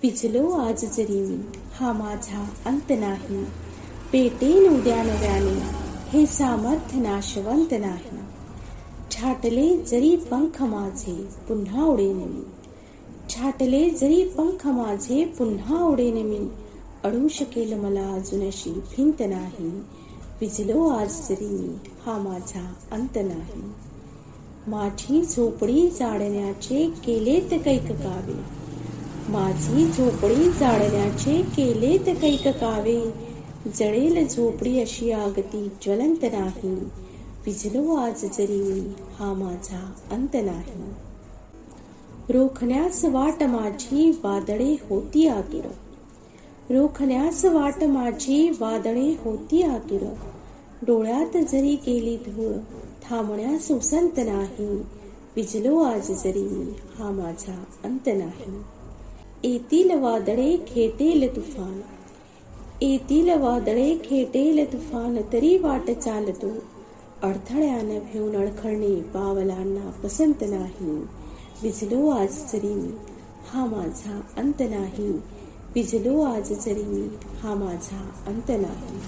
भिजलो आज जरी मी, हा माझा अंत नाही. पेटेन उद्या नव्याने, हे सामर्थ्य नाशवंत नाही. छाटले जरी पंख माझे, पुन्हा उडेन मी. छाटले जरी पंख माझे, पुन्हा उडेन मी. अडू शकेल मला अजूनशी भिंत नाही. भिजलो आज जरी मी, हा माझा अंत नाही. माझी झोपडी जाळण्याचे केलेत कैक कावे. माझी झोपडी जाळण्याचे केलेत कैक कावे. जळेल झोपडी अशी आगती ज्वलंत नाही. भिजलो आज जरी मी, हा माझा अंत नाही. रोखण्यास वाट माझी वादळे होती आतुर. रोखण्यास वाट माझी वादळे होती आतुर. डोळ्यात जरी गेली धूळ, थांबण्यास उसंत नाही. भिजलो आज जरी मी, हा माझा अंत नाही. येतील वादळे खेटेल तुफान. येतील वादळे खेटेल तुफान, तरी वाट चालतो. अडथळ्यानं भिवून अडखळणे पावलांना पसंत नाही. भिजलो आज जरी मी, हा माझा अंत नाही. भिजलो आज जरी मी, हा माझा अंत नाही.